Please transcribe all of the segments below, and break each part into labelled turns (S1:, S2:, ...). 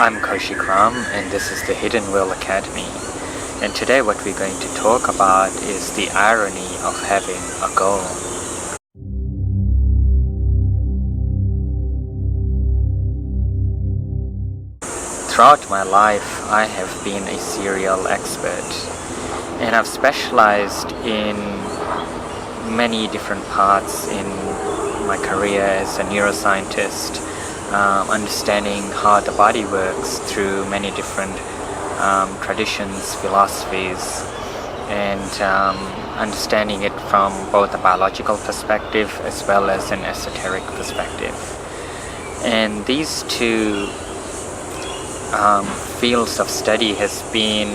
S1: I'm Kaushik Ram, and this is the Hidden Will Academy. And today what we're going to talk about is the irony of having a goal. Throughout my life, I have been a serial expert, and I've specialized in many different parts in my career as a neuroscientist, understanding how the body works through many different traditions, philosophies, and understanding it from both a biological perspective as well as an esoteric perspective. And these two fields of study has been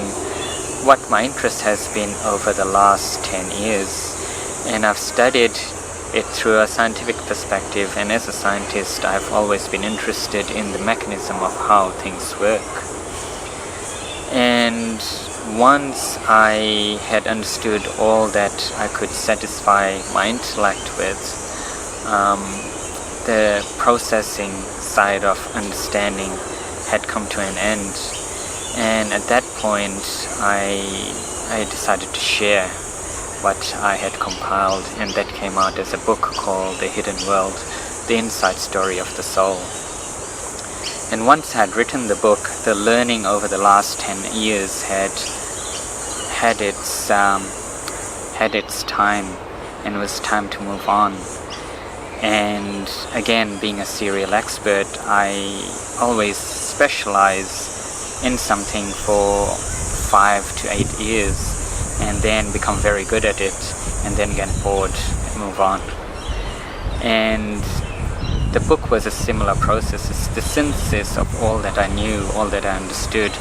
S1: what my interest has been over the last 10 years, and I've studied it through a scientific perspective, and as a scientist I've always been interested in the mechanism of how things work. And once I had understood all that I could satisfy my intellect with, the processing side of understanding had come to an end, and at that point I decided to share what I had compiled, and that came out as a book called The Hidden World, The Inside Story of the Soul. And once I had written the book, the learning over the last 10 years had its time, and it was time to move on. And again, being a serial expert, I always specialize in something for 5 to 8 years, and then become very good at it, and then get bored and move on. And the book was a similar process. It's the synthesis of all that I knew, all that I understood,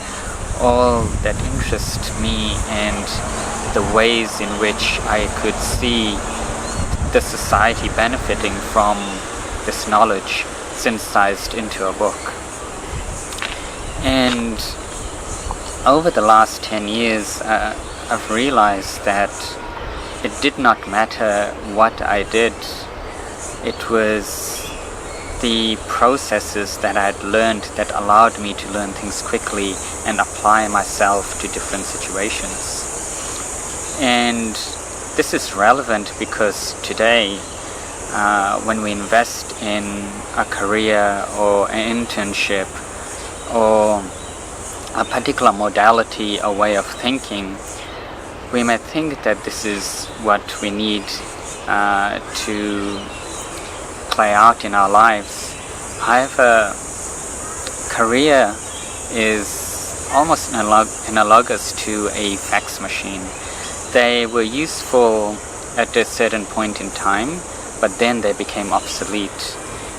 S1: all that interested me, and the ways in which I could see the society benefiting from this knowledge synthesized into a book. And over the last 10 years, I've realized that it did not matter what I did. It was the processes that I had learned that allowed me to learn things quickly and apply myself to different situations. And this is relevant because today, when we invest in a career or an internship or a particular modality, a way of thinking, we might think that this is what we need to play out in our lives. However, career is almost analogous to a fax machine. They were useful at a certain point in time, but then they became obsolete.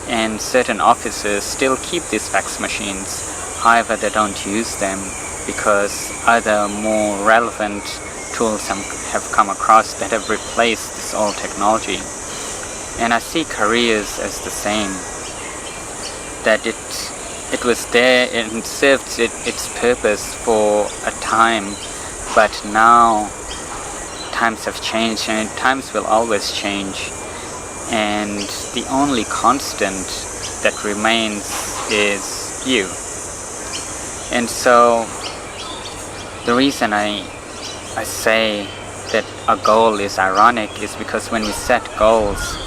S1: And certain offices still keep these fax machines. However, they don't use them because other more relevant tools have come across that have replaced this old technology. And I see careers as the same, that it was there and served its purpose for a time, but now times have changed, and times will always change, and the only constant that remains is you. And so the reason I say that a goal is ironic is because when we set goals,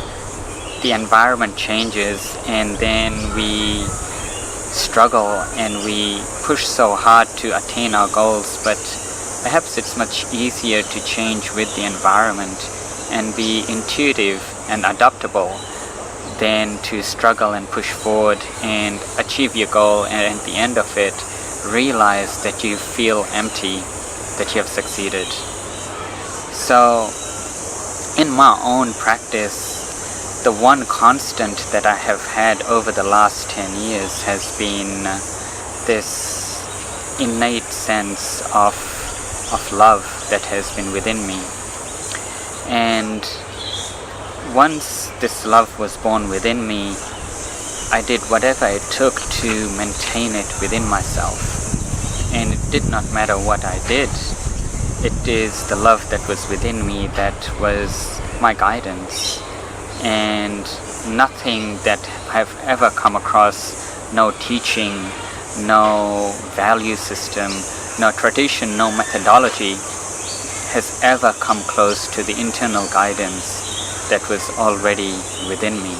S1: the environment changes, and then we struggle and we push so hard to attain our goals, but perhaps it's much easier to change with the environment and be intuitive and adaptable than to struggle and push forward and achieve your goal, and at the end of it realize that you feel empty, that you have succeeded. So in my own practice, the one constant that I have had over the last 10 years has been this innate sense of love that has been within me. And once this love was born within me, I did whatever it took to maintain it within myself. And it did not matter what I did. It is the love that was within me that was my guidance. And nothing that I've ever come across, no teaching, no value system, no tradition, no methodology has ever come close to the internal guidance that was already within me.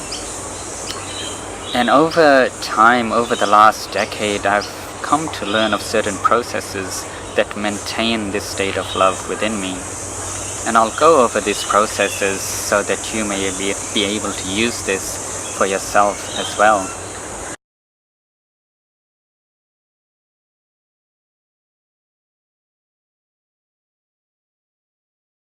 S1: And over time, over the last decade, I've come to learn of certain processes that maintain this state of love within me. And I'll go over these processes so that you may be able to use this for yourself as well.